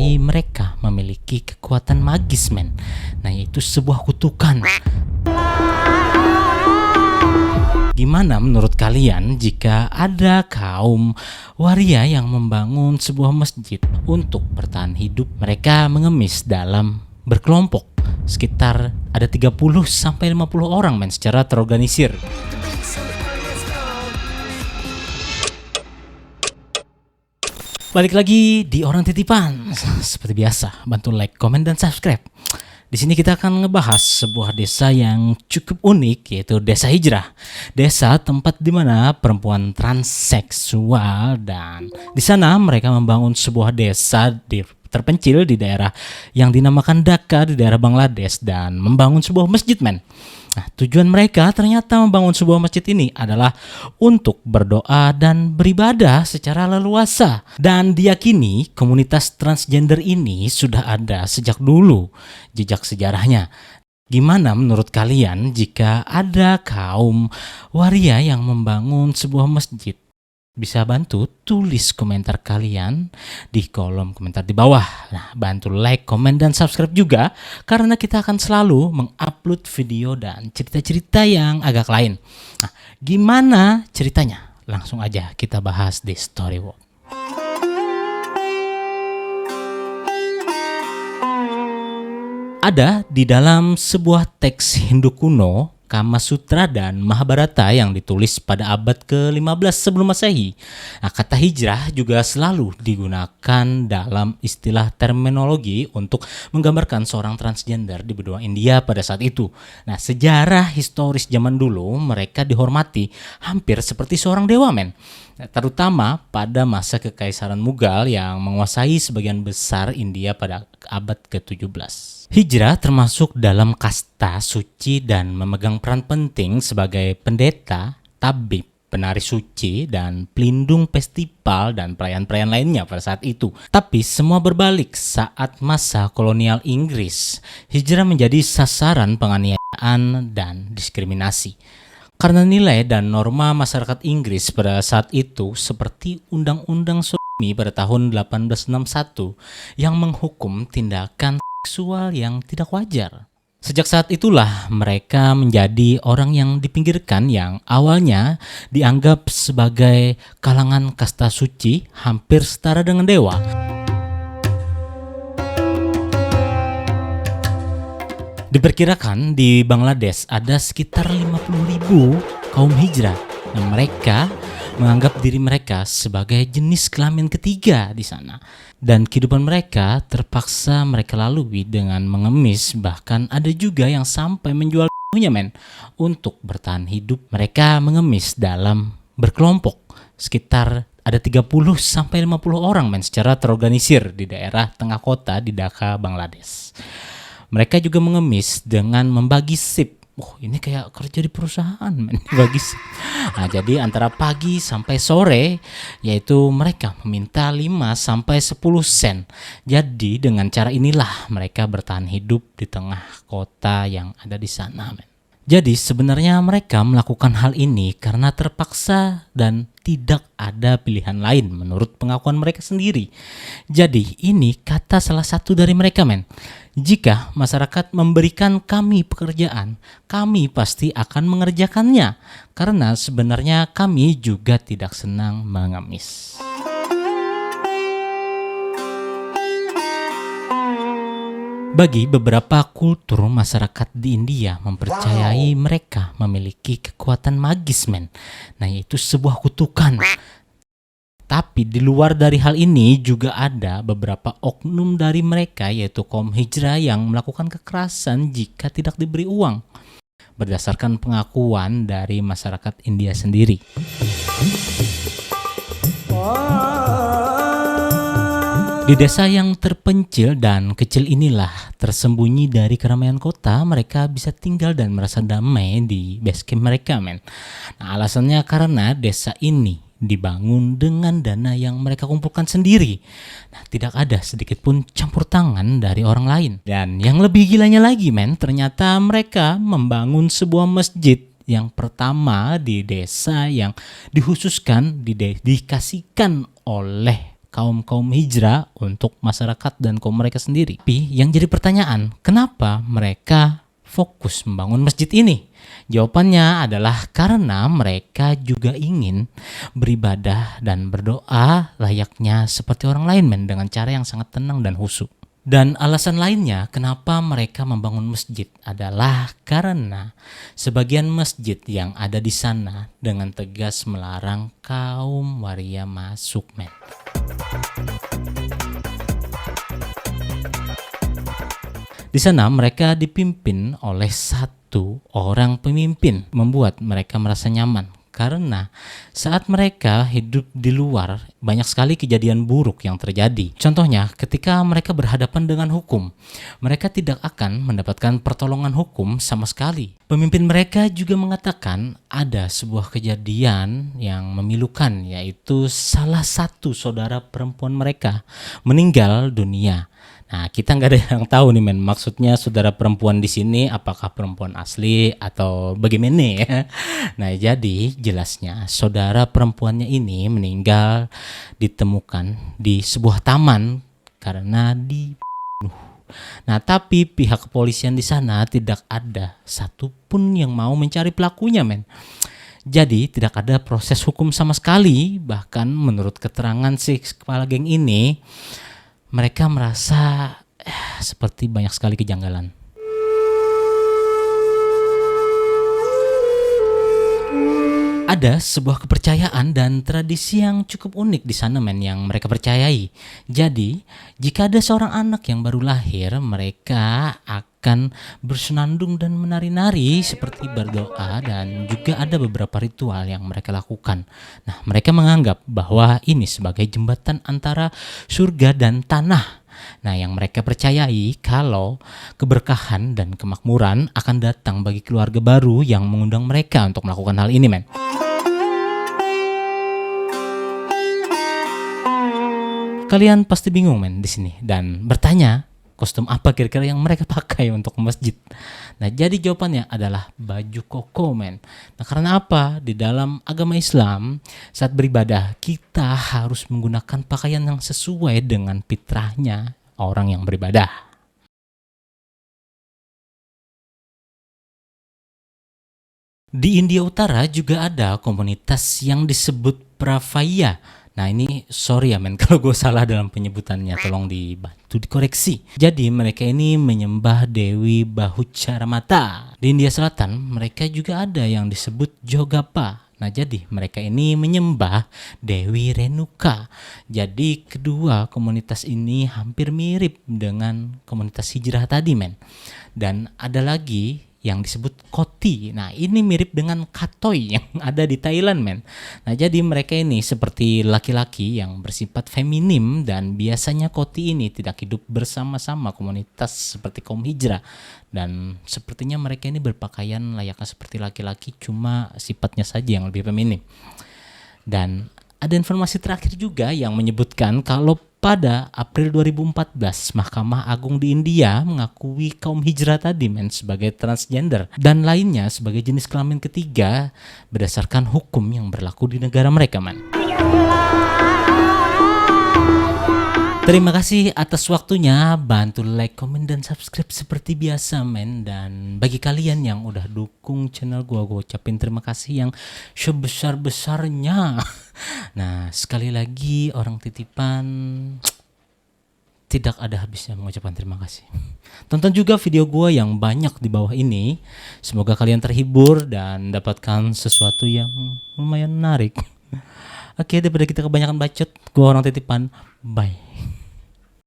mempercayai mereka memiliki kekuatan magis, men. Nah, yaitu sebuah kutukan. Gimana menurut kalian jika ada kaum waria yang membangun sebuah masjid untuk bertahan hidup? Mereka mengemis dalam berkelompok. Sekitar ada 30 sampai 50 orang, men, secara terorganisir. Balik lagi di Orang Titipan. Seperti biasa, bantu like, komen, dan subscribe. Di sini kita akan ngebahas sebuah desa yang cukup unik, yaitu Desa Hijrah. Desa tempat di mana perempuan transseksual, dan di sana mereka membangun sebuah desa terpencil di daerah yang dinamakan Dhaka di daerah Bangladesh dan membangun sebuah masjid, men. Nah, tujuan mereka ternyata membangun sebuah masjid ini adalah untuk berdoa dan beribadah secara leluasa. Dan diyakini komunitas transgender ini sudah ada sejak dulu jejak sejarahnya. Gimana menurut kalian jika ada kaum waria yang membangun sebuah masjid? Bisa bantu tulis komentar kalian di kolom komentar di bawah. Nah, bantu like, komen, dan subscribe juga, karena kita akan selalu mengupload video dan cerita-cerita yang agak lain. Nah, gimana ceritanya? Langsung aja kita bahas di Storyworld. Ada di dalam sebuah teks Hindu kuno, Kama Sutra dan Mahabharata yang ditulis pada abad ke-15 sebelum Masehi. Nah, kata hijrah juga selalu digunakan dalam istilah terminologi untuk menggambarkan seorang transgender di benua India pada saat itu. Nah, sejarah historis zaman dulu mereka dihormati hampir seperti seorang dewa, men. Terutama pada masa Kekaisaran Mughal yang menguasai sebagian besar India pada abad ke-17. Hijrah termasuk dalam kasta suci dan memegang peran penting sebagai pendeta, tabib, penari suci, dan pelindung festival dan perayaan-perayaan lainnya pada saat itu. Tapi semua berbalik saat masa kolonial Inggris. Hijrah menjadi sasaran penganiayaan dan diskriminasi. Karena nilai dan norma masyarakat Inggris pada saat itu seperti Undang-Undang Sodomi pada tahun 1861 yang menghukum tindakan seksual yang tidak wajar. Sejak saat itulah mereka menjadi orang yang dipinggirkan, yang awalnya dianggap sebagai kalangan kasta suci hampir setara dengan dewa. Diperkirakan di Bangladesh ada sekitar 50.000 kaum hijrah yang mereka menganggap diri mereka sebagai jenis kelamin ketiga di sana. Dan kehidupan mereka terpaksa mereka lalui dengan mengemis, bahkan ada juga yang sampai menjual punya, men, untuk bertahan hidup. Mereka mengemis dalam berkelompok. Sekitar ada 30 sampai 50 orang, men, secara terorganisir di daerah tengah kota di Dhaka, Bangladesh. Mereka juga mengemis dengan membagi shift. Ini kayak kerja di perusahaan, men, bagi shift. Nah, jadi antara pagi sampai sore, yaitu mereka meminta 5 sampai 10 sen. Jadi dengan cara inilah mereka bertahan hidup di tengah kota yang ada di sana, men. Jadi sebenarnya mereka melakukan hal ini karena terpaksa dan tidak ada pilihan lain menurut pengakuan mereka sendiri. Jadi ini kata salah satu dari mereka, men. Jika masyarakat memberikan kami pekerjaan, kami pasti akan mengerjakannya. Karena sebenarnya kami juga tidak senang mengemis. Bagi beberapa kultur, masyarakat di India mempercayai mereka memiliki kekuatan magis, men. Nah, yaitu sebuah kutukan. Tapi di luar dari hal ini juga ada beberapa oknum dari mereka, yaitu kaum hijrah yang melakukan kekerasan jika tidak diberi uang. Berdasarkan pengakuan dari masyarakat India sendiri. Di desa yang terpencil dan kecil inilah, tersembunyi dari keramaian kota, mereka bisa tinggal dan merasa damai di base camp mereka, men. Nah, alasannya karena desa ini dibangun dengan dana yang mereka kumpulkan sendiri. Nah, tidak ada sedikit pun campur tangan dari orang lain. Dan yang lebih gilanya lagi, men, ternyata mereka membangun sebuah masjid yang pertama di desa yang dikhususkan dikasihkan oleh kaum hijrah untuk masyarakat dan kaum mereka sendiri. Tapi yang jadi pertanyaan, kenapa mereka fokus membangun masjid ini? Jawabannya adalah karena mereka juga ingin beribadah dan berdoa layaknya seperti orang lain dengan cara yang sangat tenang dan khusyuk. Dan alasan lainnya kenapa mereka membangun masjid adalah karena sebagian masjid yang ada di sana dengan tegas melarang kaum waria masuk. Di sana mereka dipimpin oleh satu orang pemimpin, membuat mereka merasa nyaman. Karena saat mereka hidup di luar, banyak sekali kejadian buruk yang terjadi. Contohnya, ketika mereka berhadapan dengan hukum, mereka tidak akan mendapatkan pertolongan hukum sama sekali. Pemimpin mereka juga mengatakan ada sebuah kejadian yang memilukan, yaitu salah satu saudara perempuan mereka meninggal dunia. Nah, kita nggak ada yang tahu nih maksudnya saudara perempuan di sini apakah perempuan asli atau bagaimana ya. Nah, jadi jelasnya saudara perempuannya ini meninggal ditemukan di sebuah taman karena Nah, tapi pihak kepolisian di sana tidak ada satupun yang mau mencari pelakunya, Jadi tidak ada proses hukum sama sekali. Bahkan menurut keterangan si kepala geng ini, mereka merasa seperti banyak sekali kejanggalan. Ada sebuah kepercayaan dan tradisi yang cukup unik di sana yang mereka percayai. Jadi, jika ada seorang anak yang baru lahir, mereka akan bersenandung dan menari-nari seperti berdoa, dan juga ada beberapa ritual yang mereka lakukan. Nah, mereka menganggap bahwa ini sebagai jembatan antara surga dan tanah. Nah, yang mereka percayai kalau keberkahan dan kemakmuran akan datang bagi keluarga baru yang mengundang mereka untuk melakukan hal ini, Kalian pasti bingung di sini dan bertanya, kostum apa kira-kira yang mereka pakai untuk masjid? Nah, jadi jawabannya adalah baju koko, Nah, karena apa? Di dalam agama Islam, saat beribadah kita harus menggunakan pakaian yang sesuai dengan fitrahnya orang yang beribadah. Di India Utara juga ada komunitas yang disebut Pravaya. Nah, ini sorry ya kalau gue salah dalam penyebutannya, tolong dibantu dikoreksi. Jadi mereka ini menyembah Dewi Bahucharamata. Di India Selatan mereka juga ada yang disebut Jogapa. Nah, jadi mereka ini menyembah Dewi Renuka. Jadi kedua komunitas ini hampir mirip dengan komunitas hijrah tadi, Dan ada lagi yang disebut Koti. Nah, ini mirip dengan Katoi yang ada di Thailand, Nah, jadi mereka ini seperti laki-laki yang bersifat feminim, dan biasanya Koti ini tidak hidup bersama-sama komunitas seperti kaum hijrah. Dan sepertinya mereka ini berpakaian layaknya seperti laki-laki, cuma sifatnya saja yang lebih feminim. Dan ada informasi terakhir juga yang menyebutkan kalau pada April 2014, Mahkamah Agung di India mengakui kaum hijrah tadi sebagai transgender dan lainnya sebagai jenis kelamin ketiga berdasarkan hukum yang berlaku di negara mereka, Terima kasih atas waktunya, bantu like, komen, dan subscribe seperti biasa, Dan bagi kalian yang udah dukung channel gue ucapin terima kasih yang sebesar-besarnya. Nah, sekali lagi orang titipan tidak ada habisnya mengucapkan terima kasih. Tonton juga video gue yang banyak di bawah ini. Semoga kalian terhibur dan dapatkan sesuatu yang lumayan menarik. Oke, daripada kita kebanyakan bacot, gue orang titipan. Bye.